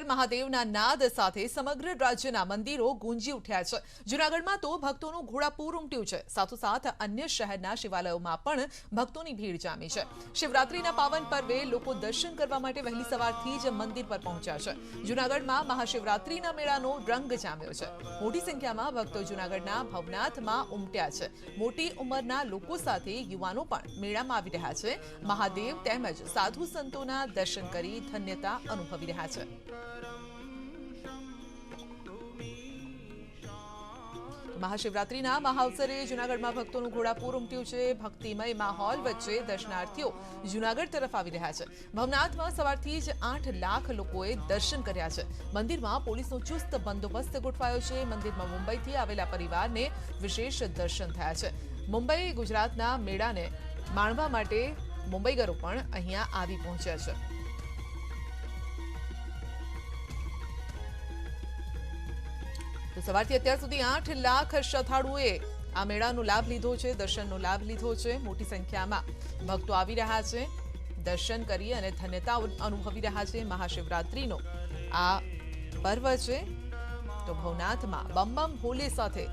હર મહાદેવના નાદ સાથે સમગ્ર રાજ્યના મંદિરો ગુંજી ઉઠ્યા છે। જૂનાગઢમાં તો ભક્તોનું ઘોડાપૂર ઉમટ્યું છે। સાથોસાથ અન્ય શહેરના શિવાલયોમાં પણ ભક્તોની ભીડ જામી છે। શિવરાત્રીના પાવન પર્વે લોકો દર્શન કરવા માટે વહેલી સવારથી જ મંદિર પર પહોંચ્યા છે। જૂનાગઢમાં મહાશિવરાત્રીના મેળાનો રંગ જામ્યો છે। મોટી સંખ્યામાં ભક્તો જૂનાગઢના ભવનાથમાં ઉમટ્યા છે। મોટી ઉંમરના લોકો સાથે યુવાનો પણ મેળામાં આવી રહ્યા છે। મહાદેવ તેમજ સાધુ સંતોના દર્શન કરી ધન્યતા અનુભવી રહ્યા છે। મહાશિવરાત્રીના મહાઅવસરે જૂનાગઢમાં ભક્તોનું ઘોડાપૂર ઉમટ્યું છે। ભક્તિમય માહોલ વચ્ચે દર્શનાર્થીઓ જૂનાગઢ તરફ આવી રહ્યા છે। ભવનાથમાં સવારથી જ 8 લાખ લોકોએ દર્શન કર્યા છે। મંદિરમાં પોલીસનો ચુસ્ત બંદોબસ્ત ગોઠવાયો છે। મંદિરમાં મુંબઈથી આવેલા પરિવારને વિશેષ દર્શન થયા છે। મુંબઈ ગુજરાતના મેળાને માણવા માટે મુંબઈગરો પણ અહીંયા આવી પહોંચ્યા છે। તો સવારથી અત્યાર સુધી 8 લાખ શ્રદ્ધાળુઓએ આ મેળાનો લાભ લીધો છે, દર્શનનો લાભ લીધો છે। મોટી સંખ્યામાં ભક્તો આવી રહ્યા છે, દર્શન કરી અને ધન્યતા અનુભવી રહ્યા છે। મહાશિવરાત્રીનો આ પર્વ છે તો ભવનાથમાં બમ બમ ભોલે સાથે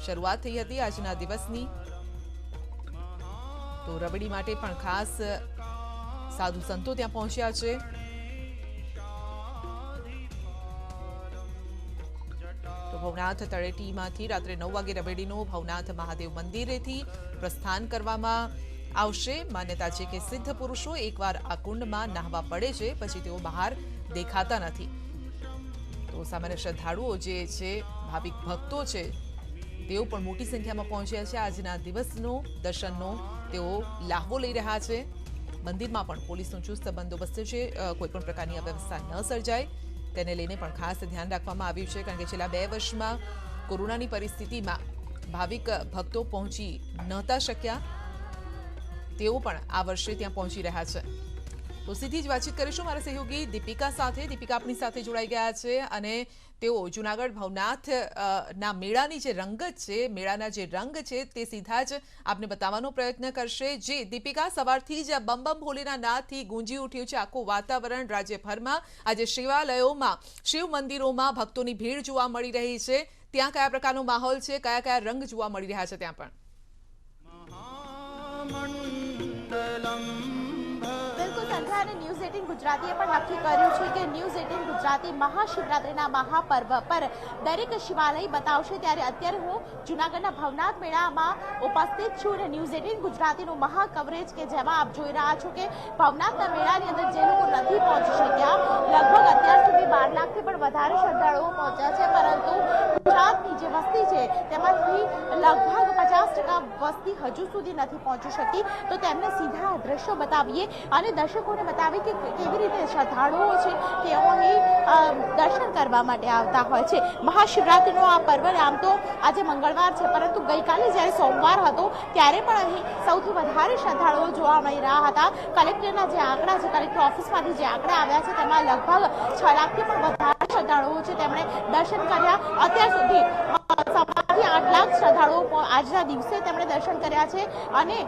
શરૂઆત થઈ હતી આજના દિવસની। તો રબડી માટે પણ ખાસ સાધુ સંતો ત્યાં પહોંચ્યા છે। તો ભવનાથ તળેટીમાંથી રાત્રે 9 વાગે રબેડીનો ભવનાથ મહાદેવ મંદિરેથી પ્રસ્થાન કરવામાં આવશે। માન્યતા છે કે સિદ્ધ પુરુષો એકવાર આ કુંડમાં નહાવા પડે છે પછી તેઓ બહાર દેખાતા નથી। તો સામાન્ય શ્રદ્ધાળુઓ જે છે, ભાવિક ભક્તો છે, તેઓ પણ મોટી સંખ્યામાં પહોંચ્યા છે। આજના દિવસનો દર્શનનો તેઓ લાહવો લઈ રહ્યા છે। મંદિરમાં પણ પોલીસનો ચુસ્ત બંદોબસ્ત છે। કોઈપણ પ્રકારની અવ્યવસ્થા ન સર્જાય તેને લઈને પણ ખાસ ધ્યાન રાખવામાં આવ્યું છે, કારણ કે છેલ્લા 2 વર્ષમાં કોરોનાની પરિસ્થિતિમાં ભાવિક ભક્તો પહોંચી નહોતા શક્યા, તેઓ પણ આ વર્ષે ત્યાં પહોંચી રહ્યા છે। તો સીધી જ વાતચીત કરીશું મારા સહયોગી દીપિકા સાથે। દીપિકા આપણી સાથે જોડાઈ ગયા છે અને તેઓ જૂનાગઢ ભવનાથ ના મેળાની જે રંગત છે, મેળાના જે રંગ છે તે સીધા જ આપને બતાવવાનો પ્રયત્ન કરશે। જે દીપિકા, સવારથી જ બમ બમ ભોલેના નાદથી ગુંજી ઉઠ્યું છે આખું વાતાવરણ રાજ્યભરમાં। આજે શિવાલયોમાં, શિવ મંદિરોમાં ભક્તોની ભીડ જોવા મળી રહી છે। ત્યાં કયા પ્રકારનો માહોલ છે, કયા કયા રંગ જોવા મળી રહ્યા છે ત્યાં પણ? ન્યૂઝ 18 ગુજરાતીએ પણ નક્કી કર્યું છે કે ન્યૂઝ 18 ગુજરાતી મહાશિવરાત્રીના મહાપર્વ પર દરેક શિવાલય બતાવશે। ત્યારે અત્યારે હું જૂનાગઢના ભવનાથ મેળામાં ઉપસ્થિત છું અને ન્યૂઝ 18 ગુજરાતીનું મહા કવરેજ કે જેમાં આપ જોઈ રહ્યા છો કે ભવનાથના મેળાની અંદર જે લોકો નથી પહોંચી શક્યા, લગભગ અત્યાર સુધી 12 લાખથી પણ વધારે શ્રદ્ધાળુઓ પહોંચ્યા છે, પરંતુ ગુજરાતની જે વસ્તી છે તેમાંથી લગભગ 50% વસ્તી હજુ સુધી નથી પહોંચી શકી। તો તેમને સીધા દ્રશ્યો બતાવીએ અને દર્શકોને બતાવી કે કેવી રીતે શ્રદ્ધાળુઓ છે તેઓ અહીં દર્શન કરવા માટે આવતા હોય છે। મહાશિવરાત્રીનો આ પર્વ આમ તો આજે મંગળવાર છે, પરંતુ ગઈકાલે જ્યારે સોમવાર હતો ત્યારે પણ અહીં સૌથી વધારે શ્રદ્ધાળુઓ જોવા મળી રહ્યા હતા। કલેક્ટરના જે આંકડા છે, કલેક્ટર ઓફિસમાંથી જે આંકડા આવ્યા છે તેમાં લગભગ 6 લાખથી પણ વધારે શ્રદ્ધાળુઓ છે તેમણે દર્શન કર્યા। અત્યાર સુધી સવારથી 8 લાખ શ્રદ્ધાળુઓ આજના દિવસે તેમણે દર્શન કર્યા છે અને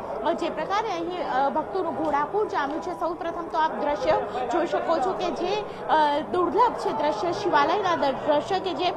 જે પ્રકારે અહીં ભક્તોનું ઘોડાપૂર જામ્યું છે। સૌ પ્રથમ તો આપ દ્રશ્ય જોઈ શકો છો કે જે દુર્લભ છે દ્રશ્ય, શિવાલયના દ્રશ્ય કે જે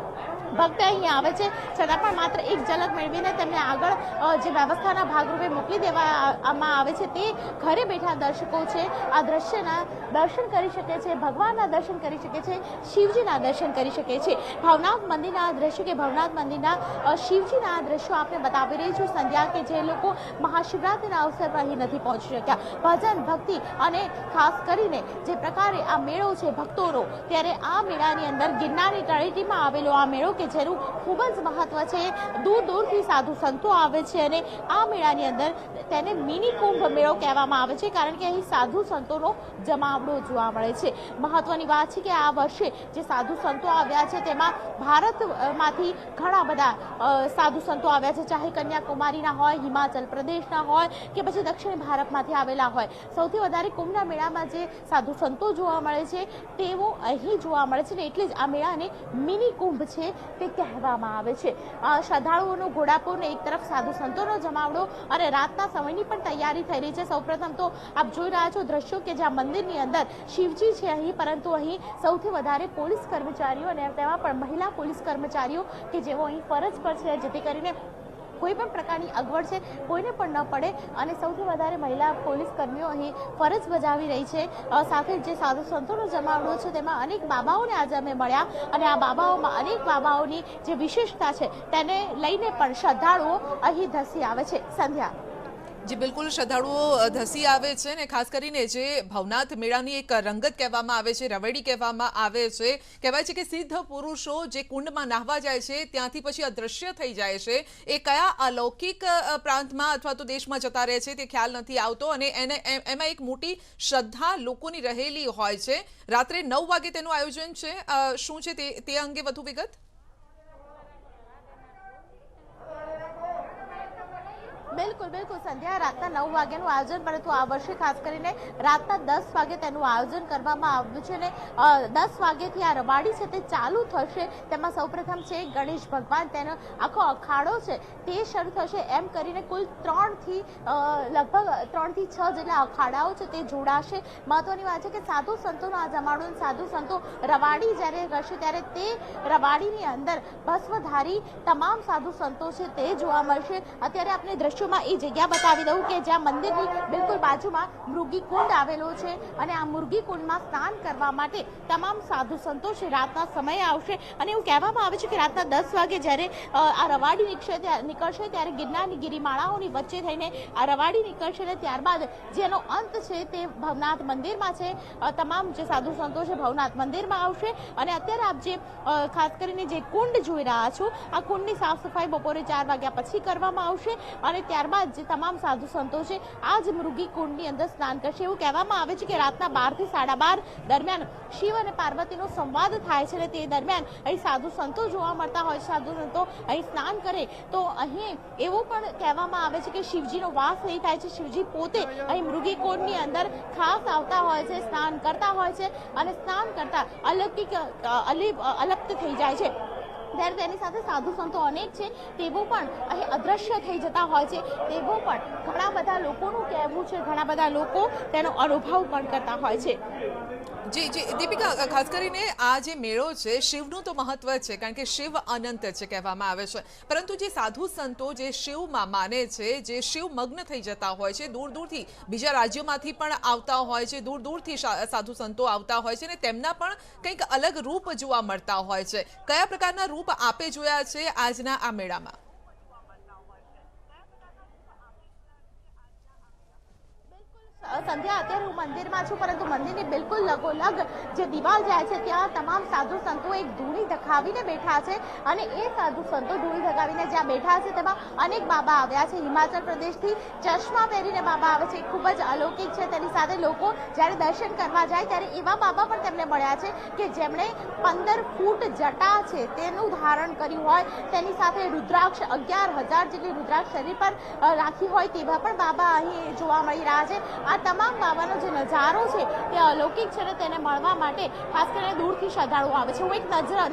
ભક્ત અહીં આવે છે છતાં પણ માત્ર એક ઝલક મેળવીને તેમને આગળ જે વ્યવસ્થાના ભાગરૂપે મોકલી દેવામાં આવે છે તે ઘરે બેઠા દર્શકો છે આ દ્રશ્યના દર્શન કરી શકે છે, ભગવાનના દર્શન કરી શકે છે, શિવજીના દર્શન કરી શકે છે। ભવનાથ મંદિરના આ દ્રશ્ય કે ભવનાથ મંદિરના શિવજીના આ દ્રશ્યો આપણે બતાવી રહી છું સંધ્યા, કે જે લોકો મહાશિવરાત્રીના અવસર પર અહીં નથી પહોંચી શક્યા। ભજન, ભક્તિ અને ખાસ કરીને જે પ્રકારે આ મેળો છે ભક્તોનો, ત્યારે આ મેળાની અંદર ગિરનારની તળેટીમાં આવેલો આ મેળો કે જેનું ખૂબ જ મહત્વ છે, દૂર દૂરથી સાધુ સંતો આવે છે અને આ મેળાની અંદર તેને મિની કુંભ મેળો કહેવામાં આવે છે, કારણ કે અહીં સાધુ સંતોનો જમાવડો જોવા મળે છે। મહત્વની વાત છે કે આ વર્ષે જે સાધુ સંતો આવ્યા છે તેમાં ભારતમાંથી ઘણા બધા સાધુ સંતો આવ્યા છે, ચાહે કન્યાકુમારીના હોય, હિમાચલ પ્રદેશના હોય કે પછી દક્ષિણ ભારતમાંથી આવેલા હોય। સૌથી વધારે કુંભના મેળામાં જે સાધુ સંતો જોવા મળે છે તેઓ અહીં જોવા મળે છે, એટલે જ આ મેળાને મિની કુંભ છે તે કહેવામાં આવે છે. શ્રદ્ધાળુઓનો ઘોડાપુર ને એક તરફ સાધુ સંતોનો જમાવડો અને રાતના સમયની પણ તૈયારી થઈ રહી છે. સૌપ્રથમ તો આપ જોઈ રહ્યા છો દ્રશ્યો કે જ્યાં મંદિરની અંદર શિવજી છે અહીં, પરંતુ અહીં સૌથી વધારે પોલીસ કર્મચારીઓ અને તેમાં પણ મહિલા પોલીસ કર્મચારીઓ કે જેઓ અહીં ફરજ પર છે, જેથી કરીને કોઈ પણ પ્રકારની અગવડ છે કોઈને પણ ન પડે અને સૌથી વધારે મહિલા પોલીસ કર્મીઓ અહીં ફરજ બજાવી રહી છે. સાથે જે સાધુ સંતોનો જમાવડો છે તેમાં અનેક બાબાઓને આજે અમે મળ્યા અને આ બાબાઓમાં અનેક બાબાઓની જે વિશેષતા છે તેને લઈને પણ શ્રદ્ધાળુઓ અહીં ધસી આવે છે. સંધ્યા. જી બિલકુલ, શ્રદ્ધાળુઓ ધસી આવે છે ને ખાસ કરીને જે ભવનાથ મેળાની એક રંગત કહેવામાં આવે છે, રવેડી કહેવામાં આવે છે. કહેવાય છે કે સિદ્ધ પુરુષો જે કુંડમાં નાહવા જાય છે ત્યાંથી પછી અદૃશ્ય થઈ જાય છે. એ કયા અલૌકિક પ્રાંતમાં અથવા તો દેશમાં જતા રહે છે તે ખ્યાલ નથી આવતો અને એમાં એક મોટી શ્રદ્ધા લોકોની રહેલી હોય છે. રાત્રે 9 વાગે તેનું આયોજન છે. શું છે તે અંગે વધુ વિગત? બિલકુલ સંધ્યા, રાતના 9 વાગ્યાનું આયોજન, પરંતુ આ વર્ષે ખાસ કરીને રાતના 10 વાગે તેનું આયોજન કરવામાં આવ્યું છે અને 10 વાગ્યાથી આ રબાડી છે તે ચાલુ થશે. તેમાં સૌપ્રથમ છે ગણેશ ભગવાન, તેનો આખો અખાડો છે તે શરૂ થશે. એમ કરીને કુલ લગભગ 3 થી 6 જેટલા અખાડાઓ છે તે જોડાશે. મહત્વની વાત છે કે સાધુ સંતોનો આ જમાડો, સાધુ સંતો રવાડી જ્યારે કરશે ત્યારે તે રવાડીની અંદર ભસ્મધારી તમામ સાધુ સંતો છે તે જોવા મળશે. અત્યારે આપણે દ્રશ્યોમાં એ જગ્યા બતાવી દઉં કે જ્યાં મંદિરની બિલકુલ બાજુમાં મૃગી કુંડ આવેલો છે અને આ મૃગી કુંડમાં સ્નાન કરવા માટે તમામ સાધુ સંતો છે રાતના સમયે આવશે. અને એવું કહેવામાં આવે છે કે રાતના 10 વાગે જ્યારે આ રવાડી નીકળશે ત્યારે ગિરનારની ગિરિમાળાઓની વચ્ચે થઈને આ રવાડી નીકળશે અને ત્યારબાદ જેનો અંત છે તે ભવનાથ મંદિરમાં છે. તમામ જે સાધુ સંતો છે ભવનાથ મંદિરમાં આવશે અને અત્યારે આપ જે ખાસ કરીને જે કુંડ જોઈ રહ્યા છો આ કુંડની સાફ સફાઈ બપોરે 4 વાગ્યા પછી કરવામાં આવશે અને ત્યારબાદ જે તમામ સાધુ સંતો છે આ જ મૃગી કુંડની અંદર સ્નાન કરશે. એવું કહેવામાં આવે છે કે રાતના 12 થી 12:30 દરમિયાન શિવ અને પાર્વતીનો સંવાદ થાય છે અને તે દરમિયાન અહીં સાધુ સંતો જોવા મળતા હોય છે. સાધુ સંતો અહીં સ્નાન કરે તો અહીં એવું પણ કહેવામાં આવે છે કે શિવજીનો વાસ અહીં થાય છે. શિવજી પોતે અહીં મૃગી કુંડની અંદર ખાસ આવતા હોય છે, સ્નાન કરતા હોય છે અને સ્નાન કરતા અલપ્ત થઈ જાય છે. ત્યારે તેની સાથે સાધુ સંતો અનેક છે તેઓ પણ અહીં અદ્રશ્ય થઈ જતા હોય છે. તેઓ પણ ઘણા બધા લોકોનું કહેવું છે, ઘણા બધા લોકો તેનો અનુભવ પણ કરતા હોય છે. જી દીપિકા, ખાસ કરીને આ જે મેળો છે શિવનું તો મહત્વ છે કારણ કે શિવ અનંત છે કહેવામાં આવે છે, પરંતુ જે સાધુ સંતો જે શિવમાં માને છે, જે શિવ મગ્ન થઈ જતા હોય છે, દૂર દૂરથી બીજા રાજ્યોમાંથી પણ આવતા હોય છે, દૂર દૂરથી સાધુ સંતો આવતા હોય છે અને તેમના પણ કંઈક અલગ રૂપ જોવા મળતા હોય છે. કયા પ્રકારના રૂપ આપે જોયા છે આજના આ મેળામાં? સંધ્યા, અત્યારે હું મંદિરમાં છું, પરંતુ મંદિરની બિલકુલ લગોલગ જે દિવાલ જાય છે ત્યાં તમામ સાધુ સંતો એક ધૂણી ધકાવીને બેઠા છે અને એ સાધુ સંતો ધૂણી ધકાવીને જ્યાં બેઠા છે તેમાં અનેક બાબા આવ્યા છે. હિમાચલ પ્રદેશથી ચશ્મા પહેરીને બાબા આવે છે, ખૂબ જ અલૌકિક છે. તેની સાથે લોકો જ્યારે દર્શન કરવા જાય ત્યારે એવા બાબા પણ તેમને મળ્યા છે કે જેમણે 15 ફૂટ જટા છે તેનું ધારણ કર્યું હોય, તેની સાથે રુદ્રાક્ષ 11,000 જેટલી રુદ્રાક્ષ શરીર પર રાખી હોય તેવા પણ બાબા અહીં જોવા મળી રહ્યા છે. આ તમામ બાબાનો જે નજારો છે તે અલૌકિક છે અને તેને મળવા માટે ખાસ કરીને દૂરથી શ્રદ્ધાળુઓ આવે છે. હું એક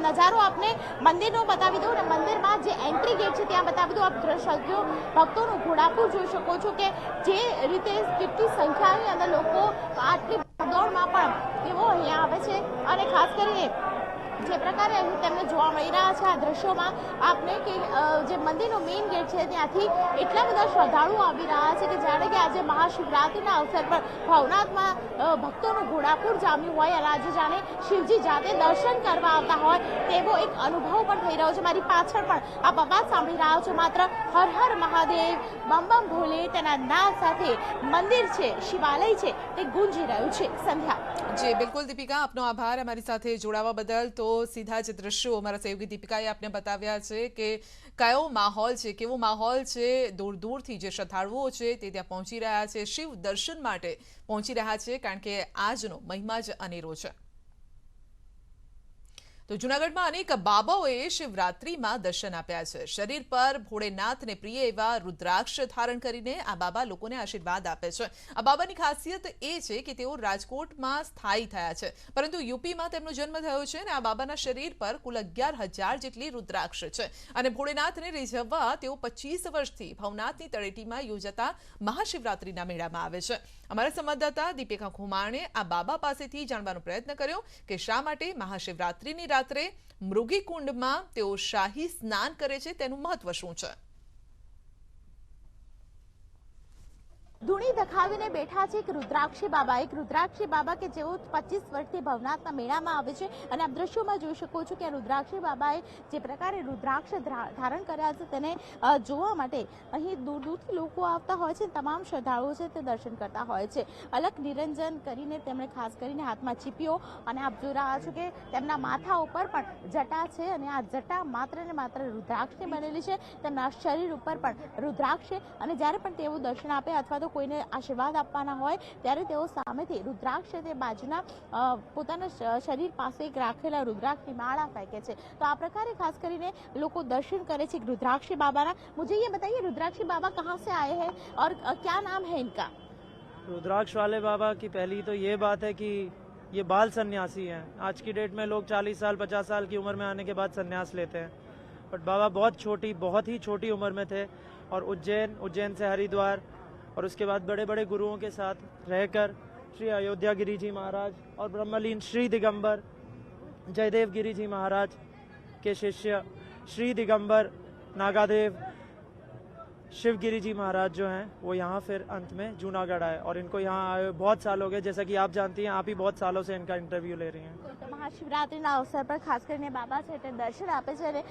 નજારો આપને મંદિરનો બતાવી દઉં અને મંદિરમાં જે એન્ટ્રી ગેટ છે ત્યાં બતાવી દઉં. આપ શ્રદ્ધાળુઓ ભક્તોનું ઘોડાપુર જોઈ શકો છો કે જે રીતે કેટલી સંખ્યાની અંદર લોકો આટલી દોડમાં પણ તેઓ અહીંયા આવે છે અને ખાસ કરીને જે પ્રકારે અહીં તેમને જોવા મળી રહ્યા છે આ દ્રશ્યોમાં આપને કે જે મંદિરનો મેઇન ગેટ છે ત્યાંથી એટલા બધા શ્રદ્ધાળુઓ આવી રહ્યા છે કે જાણે કે આજે મહાશિવરાત્રિના અવસર પર ભવનાથમાં ભક્તોનું ઘોડાપુર જામ્યું હોય અને આજે જાણે શિવજી જાતે દર્શન કરવા આવતા હોય તેવો એક અનુભવ પણ થઈ રહ્યો છે. મારી પાછળ પણ આપ અવાજ સાંભળી રહ્યા છો, માત્ર હર હર મહાદેવ, બમ બમ ભોલે તેના નાદ સાથે મંદિર છે, શિવાલય છે તે ગુંજી રહ્યું છે. સંધ્યા. જી બિલકુલ દીપિકા, આપનો આભાર અમારી સાથે જોડાવા બદલ. તો સીધા જ દ્રશ્યો અમારા સહયોગી દીપિકાએ આપને બતાવ્યા છે કે કયો માહોલ છે, કેવો માહોલ છે. દૂર દૂરથી જે શ્રદ્ધાળુઓ છે તે ત્યાં પહોંચી રહ્યા છે, શિવ દર્શન માટે પહોંચી રહ્યા છે કારણ કે આજનો મહિમા જ અનેરો છે. તો જૂનાગઢમાં અનેક બાબાઓએ શિવરાત્રીમાં દર્શન આપ્યા છે। શરીર પર ભોળેનાથને પ્રિય એવા રુદ્રાક્ષ ધારણ કરીને આ બાબા લોકોને આશીર્વાદ આપે છે। આ બાબાની ખાસિયત એ છે કે તેઓ રાજકોટમાં સ્થાયી થયા છે, પરંતુ યુપીમાં તેમનો જન્મ થયો છે અને આ બાબાના શરીર પર કુલ 11,000 જેટલી રુદ્રાક્ષ છે અને ભોળેનાથને રીઝવવા તેઓ 25 વર્ષથી ભવનાથની તળેટીમાં યોજાતા મહાશિવરાત્રીના મેળામાં આવે છે। અમારા સંવાદદાતા દીપિકા ખુમાણે આ બાબા પાસેથી જાણવાનો પ્રયત્ન કર્યો કે શા માટે મહાશિવરાત્રીની રાત્રે મૃગીકુંડમાં તેઓ શાહી સ્નાન કરે છે, તેનું મહત્વ શું છે। ધૂણી દખાવીને બેઠા છે એક રુદ્રાક્ષી બાબા કે જેઓ 25 વર્ષથી ભવનાથના મેળામાં આવે છે અને આપ દ્રશ્યોમાં જોઈ શકો છો કે આ રુદ્રાક્ષી બાબાએ જે પ્રકારે રુદ્રાક્ષ ધારણ કર્યા છે તેને જોવા માટે અહીં દૂર દૂરથી લોકો આવતા હોય છે। તમામ શ્રદ્ધાળુઓ છે તે દર્શન કરતા હોય છે। અલગ નિરંજન કરીને તેમણે ખાસ કરીને હાથમાં ચીપીઓ અને આપ જોઈ રહ્યા છો કે તેમના માથા ઉપર પણ જટા છે અને આ જટા માત્ર ને માત્ર રુદ્રાક્ષની બનેલી છે। તેમના શરીર ઉપર પણ રુદ્રાક્ષ છે અને જ્યારે પણ તેઓ દર્શન આપે અથવા તો કોઈને આશીર્વાદ આપવાના હોય ત્યારે તેઓ સામેથી રુદ્રાક્ષ તે બાજુના પોતાના શરીર પાસે એક રાખેલા રુદ્રાક્ષની માળા ફેંકે છે। તો આ પ્રકારે ખાસ કરીને લોકો દર્શન કરે છે रुद्राक्षी बाबा ना। मुझे ये बताइए रुद्राक्षी बाबा कहाँ से आए हैं और क्या नाम है इनका। रुद्राक्ष वाले बाबा की पहली तो ये बात है कि ये बाल सन्यासी हैं। आज की डेट में लोग 40 साल 50 साल की उम्र में आने के बाद सन्यास लेते हैं, बट बाबा बहुत ही छोटी उम्र में थे और उज्जैन से हरिद्वार और उसके बाद बड़े बड़े गुरुओं के साथ रहकर श्री अयोध्या गिरी जी महाराज और ब्रह्मलीन श्री दिगंबर जयदेव गिरी जी महाराज के शिष्य श्री दिगंबर नागादेव शिवगिरी जी महाराज जो हैं वो यहाँ फिर अंत में जूनागढ़ आए और इनको यहाँ आए बहुत साल हो गए। जैसा कि आप जानती हैं, आप ही बहुत सालों से इनका इंटरव्यू ले रही हैं। तो महाशिवरात्रिના અવસર પર ખાસ કરીને બાબા છે તે દર્શન આપે છે અને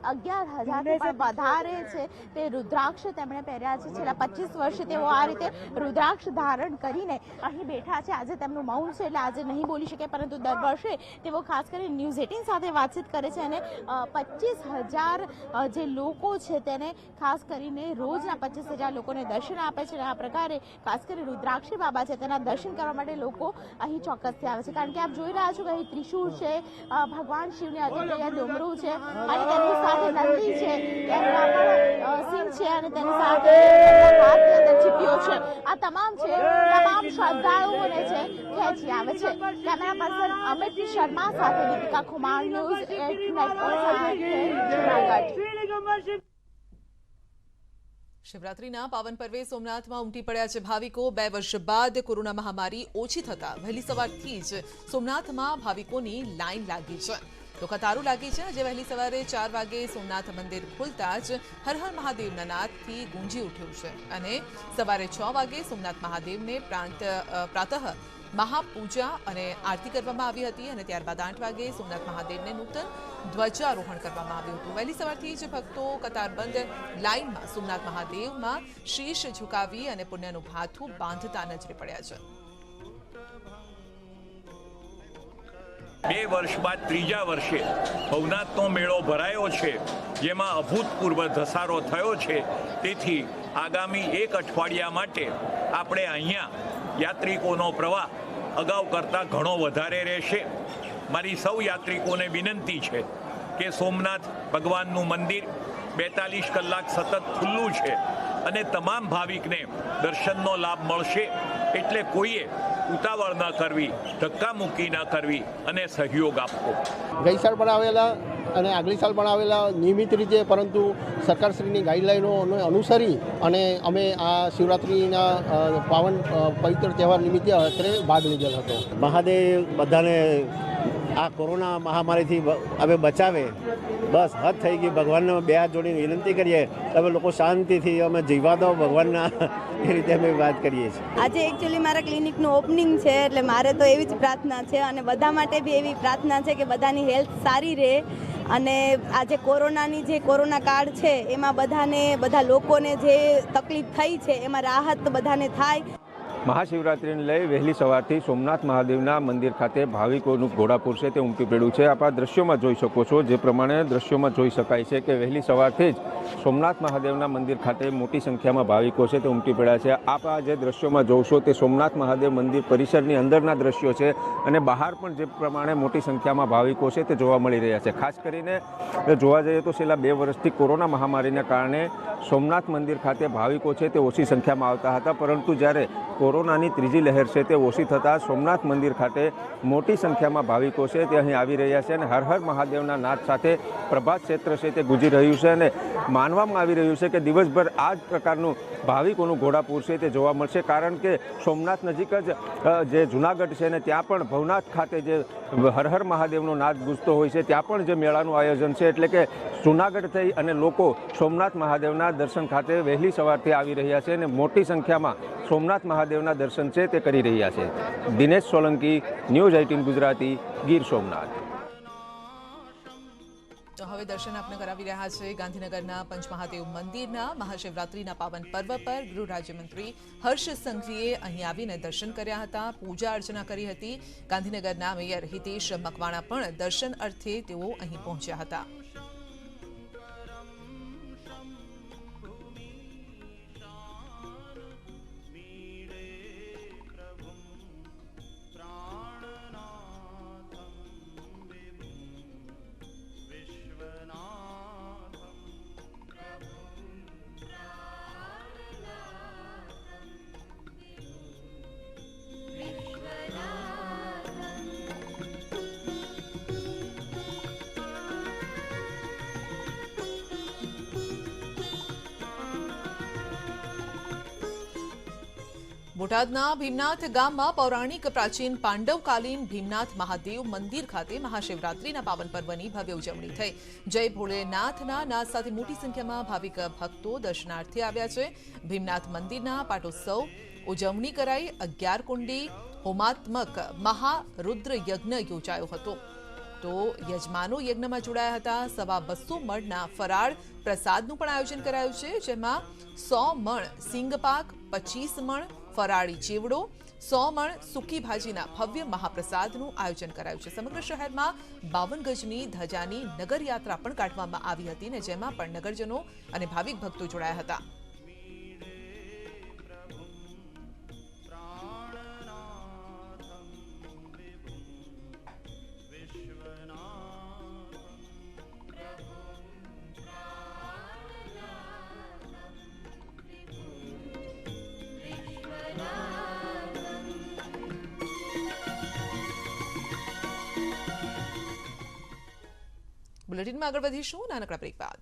11,000થી પણ વધારે છે તે રુદ્રાક્ષ તેમણે પહેર્યા છે। છેલ્લા 25 વર્ષથી તેઓ આ રીતે રુદ્રાક્ષ ધારણ કરીને અહીં બેઠા છે। આજે તેમનું મૌન છે એટલે આજે નહીં બોલી શકે, પરંતુ દર વર્ષે તેઓ ખાસ કરીને ન્યૂઝ 18 સાથે વાતચીત કરે છે અને 25,000 જે લોકો છે તેને ખાસ કરીને રોજના 25,000 લોકોને દર્શન આપે છે। આ પ્રકારે ખાસ કરીને રુદ્રાક્ષી બાબા છે તેના દર્શન કરવા માટે લોકો અહીં ચોક્કસથી આવે છે, કારણ કે આપ જોઈ રહ્યા છો કે અહીં ત્રિશૂળ છે, ભગવાન શિવને અતિપ્રિય ડુમરું છે અને તેની સાથે નંદી છે, સિંહ છે અને તેની સાથે હાથની અંદર ચીપીઓ છે। આ તમામ છે તમામ શ્રદ્ધાળુઓને છે ખેંચી આવે છે। કેમેરા પર્સન અમિત શર્મા સાથે દીપિકા ખુમાર, ન્યૂઝ 18 શિવરાત્રીના પાવન પર્વે સોમનાથમાં ઉમટી પડ્યા છે ભાવિકો। 2 વર્ષ બાદ કોરોના મહામારી ઓછી થતા વહેલી સવારથી જ સોમનાથમાં ભાવિકોની લાઈન લાગી છે, તો કતારો લાગી છે। આજે વહેલી સવારે 4 વાગે સોમનાથ મંદિર ખુલતા જ હર હર મહાદેવના નાદથી ગુંજી ઉઠ્યું છે અને સવારે 6 વાગે સોમનાથ મહાદેવને પ્રાતઃ મહાપૂજા અને આરતી કરવામાં આવી હતી અને ત્યારબાદ 8 વાગે સોમનાથ મહાદેવને નૂતન ધ્વજારોહણ કરવામાં આવ્યું હતું। વહેલી સવારથી જ ભક્તો કતારબંધ લાઇનમાં સોમનાથ મહાદેવમાં શીશ ઝુકાવી અને પુણ્યનું ભાથું બાંધતા નજરે પડ્યા છે। 2 વર્ષ બાદ ત્રીજા વર્ષે ભવનાથનો મેળો ભરાયો છે, જેમાં અભૂતપૂર્વ ધસારો થયો છે। તેથી આગામી 1 અઠવાડિયા માટે આપણે અહીંયા યાત્રિકોનો પ્રવાહ અગાઉ કરતાં ઘણો વધારે રહેશે। મારી સૌ યાત્રિકોને વિનંતી છે કે સોમનાથ ભગવાનનું મંદિર 42 કલાક સતત ખુલ્લું છે અને તમામ ભાવિકને દર્શનનો લાભ મળશે, એટલે કોઈએ ઉતાવળ ન કરવી, ધક્કામુક્કી ન કરવી અને સહયોગ આપવો। ગઈ સાલ પણ આવેલા અને આગલી સાલ પણ આવેલા નિયમિત રીતે, પરંતુ સરકારશ્રીની ગાઈડલાઈનોને અનુસરી અને અમે આ શિવરાત્રિના પાવન પવિત્ર તહેવાર નિમિત્તે અત્રે ભાગ લીધેલ હતો। મહાદેવ બધાને આ કોરોના મહામારીથી હવે બચાવે, બસ હદ થઈ ગઈ। ભગવાનને 2 હાથ જોડીને વિનંતી કરીએ તમે લોકો શાંતિથી અમે જીવા દો ભગવાનના, એ રીતે અમે વાત કરીએ છીએ। આજે એકચ્યુઅલી મારા ક્લિનિકનું ઓપનિંગ છે એટલે મારે તો એવી જ પ્રાર્થના છે અને બધા માટે બી એવી પ્રાર્થના છે કે બધાની હેલ્થ સારી રહે અને આજે કોરોના કાળ છે એમાં બધા લોકોને જે તકલીફ થઈ છે એમાં રાહત બધાને થાય। મહાશિવરાત્રિને લઈ વહેલી સવારથી સોમનાથ મહાદેવના મંદિર ખાતે ભાવિકોનું ઘોડાપુર છે તે ઉમટી પડ્યું છે। આપ આ દ્રશ્યોમાં જોઈ શકો છો, જે પ્રમાણે દ્રશ્યોમાં જોઈ શકાય છે કે વહેલી સવારથી જ સોમનાથ મહાદેવના મંદિર ખાતે મોટી સંખ્યામાં ભાવિકો છે તે ઉમટી પડ્યા છે। આપ આ જે દ્રશ્યોમાં જોશો તે સોમનાથ મહાદેવ મંદિર પરિસરની અંદરના દ્રશ્યો છે અને બહાર પણ જે પ્રમાણે મોટી સંખ્યામાં ભાવિકો છે તે જોવા મળી રહ્યા છે। ખાસ કરીને જોવા જઈએ તો છેલ્લા 2 વર્ષથી કોરોના મહામારીના કારણે સોમનાથ મંદિર ખાતે ભાવિકો છે તે ઓછી સંખ્યામાં આવતા હતા, પરંતુ જ્યારે કોરોનાની ત્રીજી લહેર છે તે ઓછી થતાં સોમનાથ મંદિર ખાતે મોટી સંખ્યામાં ભાવિકો છે તે અહીં આવી રહ્યા છે અને હર હર મહાદેવના નાદ સાથે પ્રભાત ક્ષેત્ર છે તે ગુંજી રહ્યું છે અને માનવામાં આવી રહ્યું છે કે દિવસભર આ જ પ્રકારનું ભાવિકોનું ઘોડાપુર છે તે જોવા મળશે। કારણ કે સોમનાથ નજીક જ જે જૂનાગઢ છે ને ત્યાં પણ ભવનાથ ખાતે જે હર હર મહાદેવનો નાદ ગુંજતો હોય છે ત્યાં પણ જે મેળાનું આયોજન છે, એટલે કે જૂનાગઢ થઈ અને લોકો સોમનાથ મહાદેવના દર્શન ખાતે વહેલી સવારથી આવી રહ્યા છે અને મોટી સંખ્યામાં સોમનાથ મહાદેવના દર્શન છે તે કરી રહ્યા છે। દિનેશ સોલંકી, ન્યૂઝ 18 ગુજરાતી, ગીર સોમનાથ। તો હવે દર્શન આપને કરાવી રહ્યા છે ગાંધીનગરના પંચમહાદેવ મંદિરના મહાશિવરાત્રીના પાવન પર્વ પર ગૃહ રાજ્યમંત્રી હર્ષ સંઘવીએ અહીં આવીને દર્શન કર્યા હતા, પૂજા અર્ચના કરી હતી। ગાંધીનગરના મેયર હિતેશ મકવાણા પણ દર્શન અર્થે તેઓ અહીં પહોંચ્યા હતા। બોટાદના ભીમનાથ ગામમાં પૌરાણિક પ્રાચીન પાંડવકાલીન ભીમનાથ મહાદેવ મંદિર ખાતે મહાશિવરાત્રીના પાવન પર્વની ભવ્ય ઉજવણી થઈ। જય ભોળેનાથના નાદ સાથે મોટી સંખ્યામાં ભાવિક ભક્તો દર્શનાર્થે આવ્યા છે। ભીમનાથ મંદિરના પાટોત્સવ ઉજવણી કરાઈ। 11 કુંડી હોમાત્મક મહારુદ્ર યજ્ઞ યોજાયો હતો, તો યજમાનો યજ્ઞમાં જોડાયા હતા। 250 મણના ફરાળ પ્રસાદનું પણ આયોજન કરાયું છે, જેમાં 100 મણ સિંગપાક, 25 મણ ફરાળી ચેવડો, 100 મણ સૂકી ભાજીના ભવ્ય મહાપ્રસાદનું આયોજન કરાયું છે। સમગ્ર શહેરમાં 52 ગજની ધજાની નગરયાત્રા પણ કાઢવામાં આવી હતી ને જેમાં પણ નગરજનો અને ભાવિક ભક્તો જોડાયા હતા। બુલેટિનમાં આગળ વધીશું નાનકડા બ્રેક બાદ।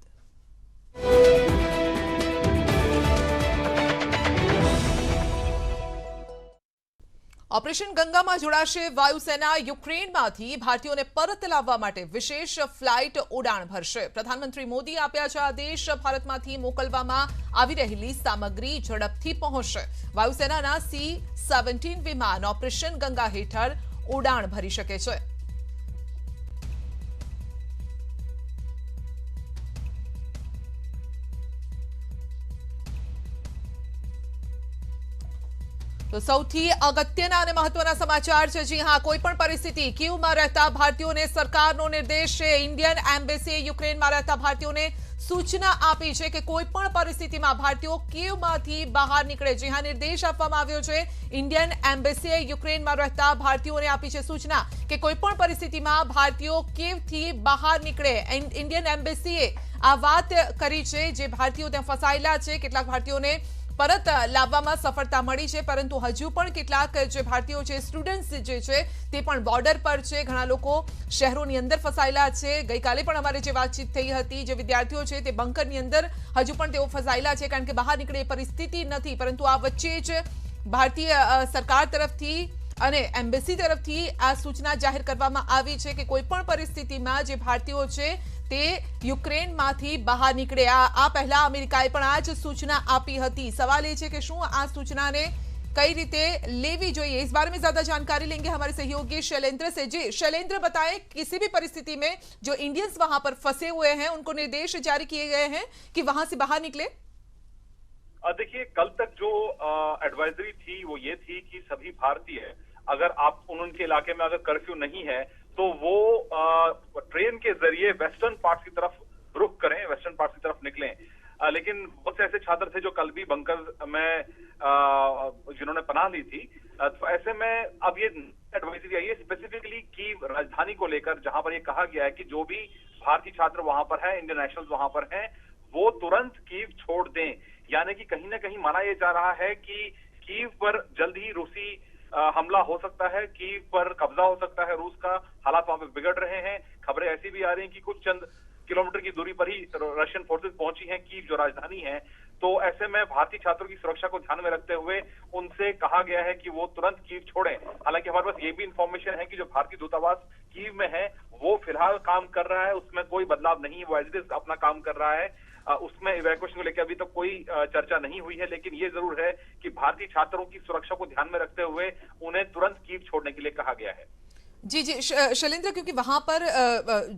ઓપરેશન ગંગામાં જોડાશે વાયુસેના। યુક્રેનમાંથી ભારતીયોને પરત લાવવા માટે વિશેષ ફ્લાઇટ ઉડાણ ભરશે। પ્રધાનમંત્રી મોદી આપ્યા છે આદેશ। ભારતમાંથી મોકલવામાં આવી રહેલી સામગ્રી ઝડપથી પહોંચશે। વાયુસેનાના C-17 વિમાન ઓપરેશન ગંગા હેઠળ ઉડાણ ભરી શકે છે। તો સૌથી અગત્યના અને મહત્વના સમાચાર છે। જી હા, કોઈ પણ પરિસ્થિતિ કીવમાં રહેતા ભારતીયોને સરકારનો નિર્દેશ છે। ઇન્ડિયન એમ્બેસીએ યુક્રેનમાં રહેતા ભારતીયોને સૂચના આપી છે કે કોઈ પણ પરિસ્થિતિમાં ભારતીયો કીવમાંથી બહાર નીકળે। જી હા, નિર્દેશ આપવામાં આવ્યો છે। ઇન્ડિયન એમ્બેસીએ યુક્રેનમાં રહેતા ભારતીયોને આપી છે સૂચના કે કોઈ પણ પરિસ્થિતિમાં ભારતીયો કીવથી બહાર નીકળે। ઇન્ડિયન એમ્બેસીએ આ વાત કરી છે। જે ભારતીયો ત્યાં ફસાયેલા છે, કેટલાક ભારતીયોને પરત લાવવામાં સફળતા મળી છે, પરંતુ હજુ પણ કેટલાક જે ભારતીયો છે, સ્ટુડન્ટ્સ જે છે તે પણ બોર્ડર પર છે। ઘણા લોકો શહેરોની અંદર ફસાયેલા છે। ગઈકાલે પણ અમારે જે વાતચીત થઈ હતી, જે વિદ્યાર્થીઓ છે તે બંકરની અંદર હજુ પણ તેઓ ફસાયેલા છે, કારણ કે બહાર નીકળે એ પરિસ્થિતિ નથી। પરંતુ આ વચ્ચે જ ભારતીય સરકાર તરફથી અને એમ્બેસી તરફથી આ સૂચના જાહેર કરવામાં આવી છે કે કોઈ પણ પરિસ્થિતિમાં જે ભારતીયો છે તે યુક્રેનમાંથી બહાર નીકળે। આ પહેલા અમેરિકાએ પણ આ જ સૂચના આપી હતી। सवाल ये है कि શું આ સૂચનાને कई रीते लेवी જોઈએ, इस बारे में ज्यादा जानकारी लेंगे हमारे सहयोगी शैलेंद्र से। जी शैलेंद्र, बताएं किसी भी परिस्थिति में जो इंडियंस वहां पर फंसे हुए हैं उनको निर्देश जारी किए गए हैं कि वहां से बाहर निकले। देखिए, कल तक जो एडवाइजरी थी वो ये थी कि सभी भारतीय, अगर आप उनके इलाके में अगर कर्फ्यू नहीं है तो वो ट्रेन के जरिए वेस्टर्न पार्ट की तरफ रुख करें, वेस्टर्न पार्ट की तरफ निकलें। लेकिन बहुत से ऐसे छात्र थे जो कल भी बंकर में जिन्होंने पनाह ली थी। तो ऐसे में अब ये एडवाइजरी आई है स्पेसिफिकली कीव राजधानी को लेकर, जहां पर ये कहा गया है कि जो भी भारतीय छात्र वहां पर है, इंडियन नेशनल्स वहां पर हैं, वो तुरंत कीव छोड़ दें। यानी कि कहीं ना कहीं माना यह जा रहा है कि कीव पर जल्द ही रूसी हमला हो सकता है, कीव पर कब्जा हो सकता है रूस का। हालात वहां पर बिगड़ रहे हैं। खबरें ऐसी भी आ रही हैं कि कुछ चंद किलोमीटर की दूरी पर ही रशियन फोर्सेस पहुंची हैं, कीव जो राजधानी है। तो ऐसे में भारतीय छात्रों की सुरक्षा को ध्यान में रखते हुए उनसे कहा गया है कि वो तुरंत कीव छोड़ें। हालांकि हमारे पास ये भी इंफॉर्मेशन है कि जो भारतीय दूतावास कीव में है वो फिलहाल काम कर रहा है, उसमें कोई बदलाव नहीं है, वो एज इट इज अपना काम कर रहा है। उसमें इवैक्यूएशन को लेकर अभी तक कोई चर्चा नहीं हुई है, लेकिन ये जरूर है कि भारतीय छात्रों की सुरक्षा को ध्यान में रखते हुए उन्हें तुरंत कीव छोड़ने के लिए कहा गया है। जी जी शैलेंद्र, क्योंकि वहां पर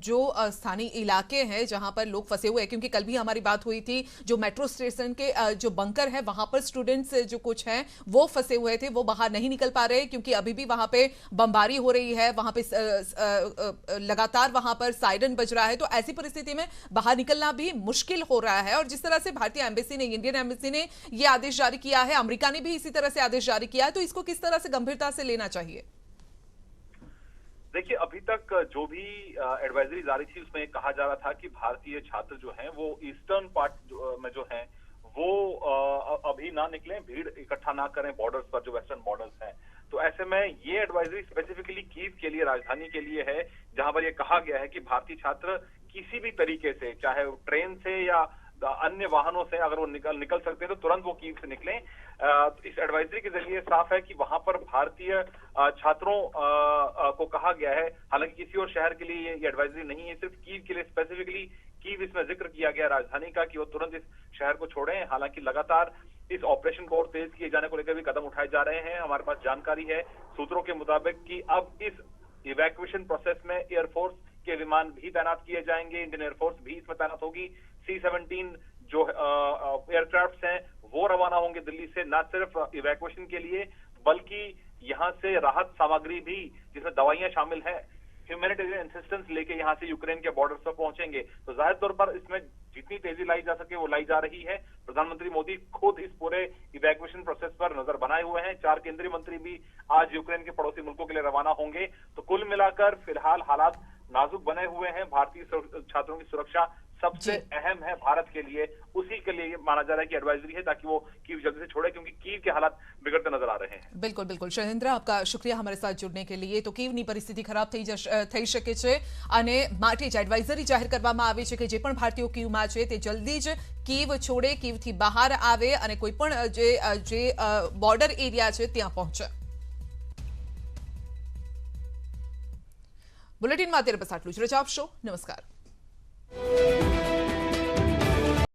जो स्थानीय इलाके हैं जहां पर लोग फंसे हुए हैं, क्योंकि कल भी हमारी बात हुई थी, जो मेट्रो स्टेशन के जो बंकर है वहां पर स्टूडेंट्स जो कुछ हैं वो फंसे हुए थे, वो बाहर नहीं निकल पा रहे क्योंकि अभी भी वहां पे बमबारी हो रही है, वहां पे लगातार वहां पर सायरन बज रहा है। तो ऐसी परिस्थिति में बाहर निकलना भी मुश्किल हो रहा है। और जिस तरह से भारतीय एम्बेसी ने, इंडियन एम्बेसी ने ये आदेश जारी किया है, अमेरिका ने भी इसी तरह से आदेश जारी किया है, तो इसको किस तरह से गंभीरता से लेना चाहिए? देखिए, अभी तक जो भी एडवाइजरी जारी थी उसमें कहा जा रहा था कि भारतीय छात्र जो हैं वो ईस्टर्न पार्ट में जो हैं वो अभी ना निकलें, भीड़ इकट्ठा ना करें बॉर्डर्स पर, जो वेस्टर्न बॉर्डर्स हैं। तो ऐसे में ये एडवाइजरी स्पेसिफिकली कीव के लिए, राजधानी के लिए है, जहां पर ये कहा गया है कि भारतीय छात्र किसी भी तरीके से, चाहे वो ट्रेन से या अन्य वाहनों से, अगर वो निकल सकते हैं तो तुरंत वो कीव से निकलें। इस एडवाइजरी के जरिए साफ है कि वहां पर भारतीय छात्रों को कहा गया है, हालांकि किसी और शहर के लिए ये एडवाइजरी नहीं है, सिर्फ कीव के लिए स्पेसिफिकली कीव इसमें जिक्र किया गया राजधानी का, कि वो तुरंत इस शहर को छोड़ें। हालांकि लगातार इस ऑपरेशन को और तेज किए जाने को लेकर भी कदम उठाए जा रहे हैं। हमारे पास जानकारी है सूत्रों के मुताबिक कि अब इस इवैक्यूएशन प्रोसेस में एयरफोर्स के विमान भी तैनात किए जाएंगे, इंडियन एयरफोर्स भी इसमें तैनात होगी। C-17 जो एयरक्राफ्ट हैं वो रवाना होंगे दिल्ली से, न सिर्फ इवैक्यूएशन के लिए बल्कि यहां से राहत सामग्री भी, जिसमें दवाइयां शामिल हैं, ह्यूमैनिटेरियन असिस्टेंस लेके यहां से यूक्रेन के बॉर्डर पर पहुंचेंगे। तो जाहिर तौर पर इसमें जितनी तेजी लाई जा सके वो लाई जा रही है। प्रधानमंत्री मोदी खुद इस पूरे इवैक्यूएशन प्रोसेस पर नजर बनाए हुए हैं। 4 केंद्रीय मंत्री भी आज यूक्रेन के पड़ोसी मुल्कों के लिए रवाना होंगे। तो कुल मिलाकर फिलहाल हालात नाजुक बने हुए हैं। भारतीय छात्रों की सुरक्षा सबसे अहम है भारत के लिए, उसी के लिए माना जा रहा है कि एडवाइजरी है, ताकि वो कीव जल्दी से छोड़े, क्योंकि कीव के हालात बिगड़ते नजर आ रहे हैं। बिल्कुल बिल्कुल शैलेंद्र, आपका शुक्रिया हमारे साथ जुड़ने के लिए। तो कीवની પરિસ્થિતિ ખરાબ થઈ શકે છે અને માટે જ એડવાઇઝરી જાહેર કરવામાં આવી છે કે જે પણ ભારતીયો કીવમાં છે તે જલ્દી જ કીવ છોડે, કીવથી બહાર આવે અને કોઈ પણ જે બોર્ડર એરિયા છે ત્યાં પહોંચે। બુલેટિનમાં અત્યારે બસ આટલું જ, રજા આપશો, નમસ્કાર।